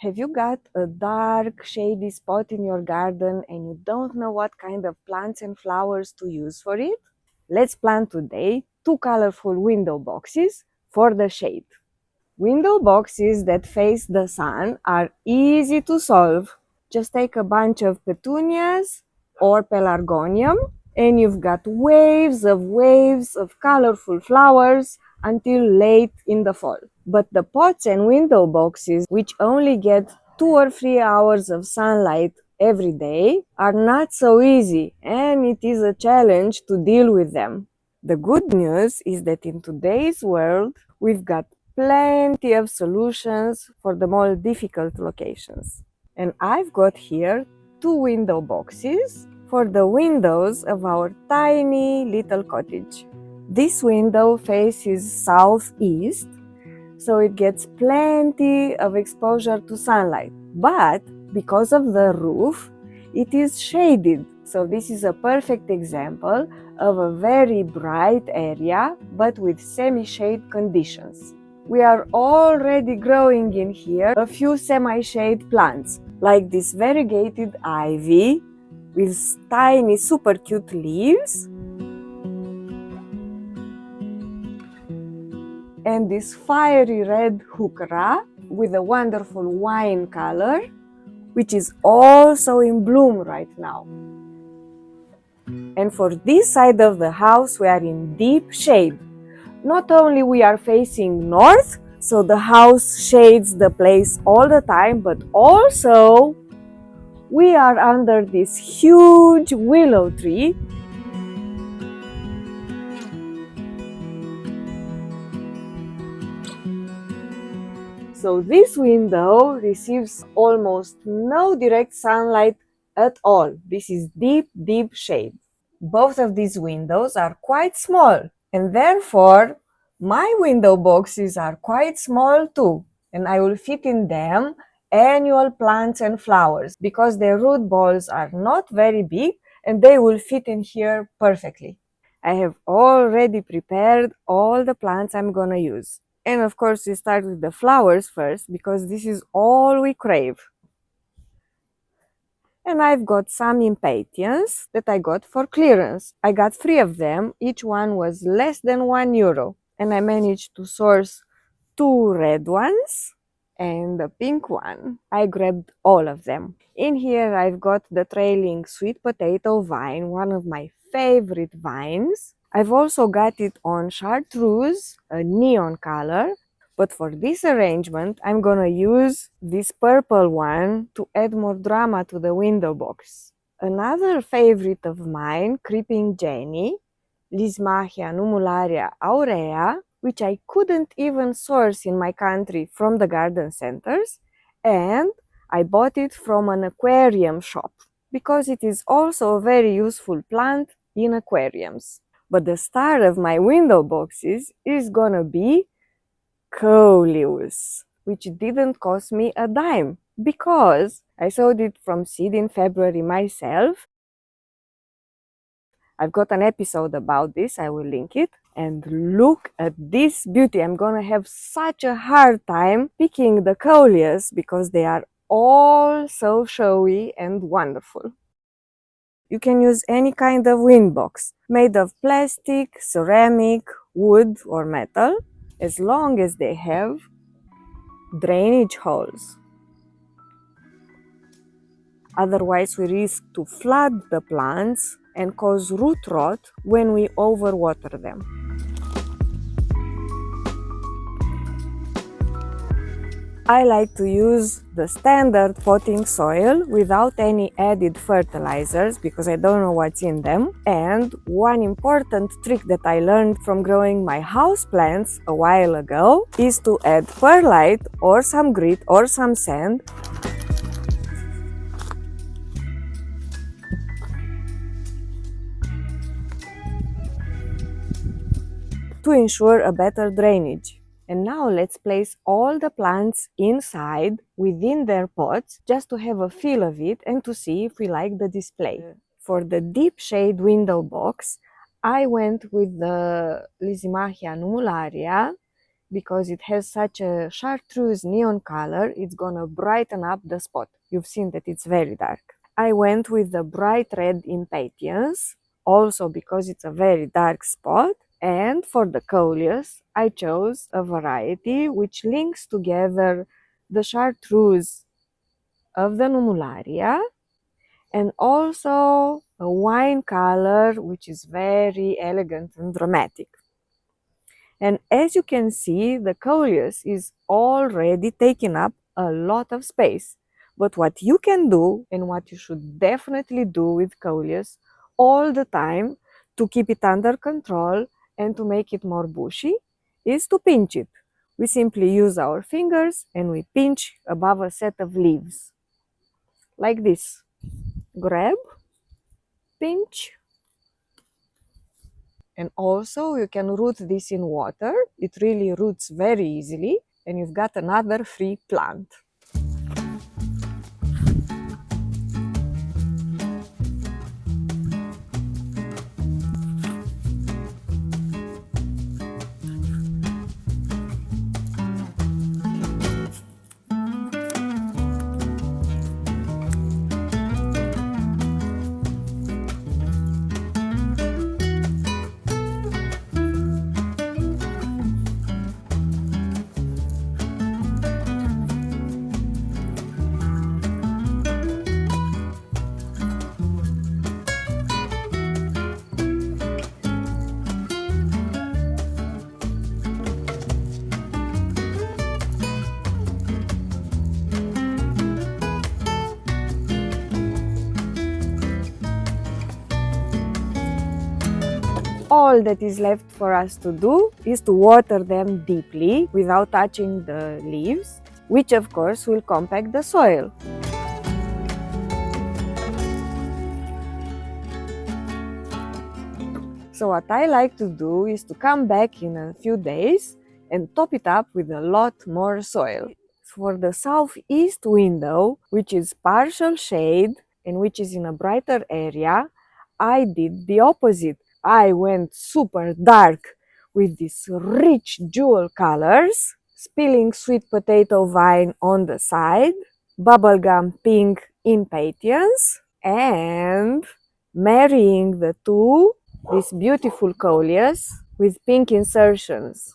Have you got a dark, shady spot in your garden and you don't know what kind of plants and flowers to use for it? Let's plant today 2 colorful window boxes for the shade. Window boxes that face the sun are easy to solve. Just take a bunch of petunias or pelargonium and you've got waves of colorful flowers until late in the fall. But the pots and window boxes, which only get 2 or 3 hours of sunlight every day, are not so easy, and it is a challenge to deal with them. The good news is that in today's world, we've got plenty of solutions for the more difficult locations. And I've got here 2 window boxes for the windows of our tiny little cottage. This window faces southeast, so it gets plenty of exposure to sunlight. But because of the roof, it is shaded. So this is a perfect example of a very bright area, but with semi-shade conditions. We are already growing in here a few semi-shade plants, like this variegated ivy with tiny super cute leaves, and this fiery red heuchera with a wonderful wine color, which is also in bloom right now. And for this side of the house, we are in deep shade. Not only we are facing north, so the house shades the place all the time, but also we are under this huge willow tree. So this window receives almost no direct sunlight at all. This is deep, deep shade. Both of these windows are quite small, and therefore my window boxes are quite small too, and I will fit in them annual plants and flowers because their root balls are not very big and they will fit in here perfectly. I have already prepared all the plants I'm gonna use. And of course we start with the flowers first because this is all we crave. And I've got some impatiens that I got for clearance. I got 3 of them, each one was less than €1. And I managed to source 2 red ones and a pink one. I grabbed all of them. In here I've got the trailing sweet potato vine, one of my favorite vines. I've also got it on chartreuse, a neon color. But for this arrangement, I'm gonna use this purple one to add more drama to the window box. Another favorite of mine, Creeping Jenny, Lysimachia nummularia aurea, which I couldn't even source in my country from the garden centers, and I bought it from an aquarium shop because it is also a very useful plant in aquariums. But the star of my window boxes is gonna be coleus, which didn't cost me a dime because I sowed it from seed in February myself. I've got an episode about this, I will link it. And look at this beauty. I'm gonna have such a hard time picking the coleus because they are all so showy and wonderful. You can use any kind of wind box made of plastic, ceramic, wood or metal, as long as they have drainage holes. Otherwise, we risk to flood the plants and cause root rot when we overwater them. I like to use the standard potting soil without any added fertilizers because I don't know what's in them. And one important trick that I learned from growing my houseplants a while ago is to add perlite or some grit or some sand to ensure a better drainage. And now let's place all the plants inside within their pots just to have a feel of it and to see if we like the display. For the deep shade window box, I went with the Lysimachia nummularia because it has such a chartreuse neon color, it's gonna brighten up the spot. You've seen that it's very dark. I went with the bright red impatiens, also because it's a very dark spot. And for the coleus, I chose a variety which links together the chartreuse of the nummularia and also a wine color which is very elegant and dramatic. And as you can see, the coleus is already taking up a lot of space. But what you can do, and what you should definitely do with coleus all the time to keep it under control and to make it more bushy, is to pinch it. We simply use our fingers and we pinch above a set of leaves. Like this. Grab, pinch, and also you can root this in water. It really roots very easily and you've got another free plant. All that is left for us to do is to water them deeply without touching the leaves, which of course will compact the soil. So what I like to do is to come back in a few days and top it up with a lot more soil. For the southeast window, which is partial shade and which is in a brighter area, I did the opposite. I went super dark with these rich jewel colors, spilling sweet potato vine on the side, bubblegum pink impatiens, and marrying the two, this beautiful coleus with pink insertions.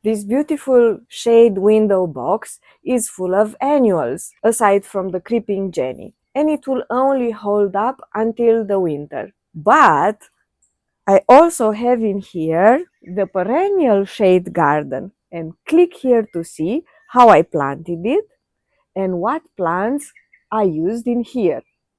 This beautiful shade window box is full of annuals, aside from the creeping Jenny, and it will only hold up until the winter. But I also have in here the perennial shade garden, and click here to see how I planted it and what plants I used in here.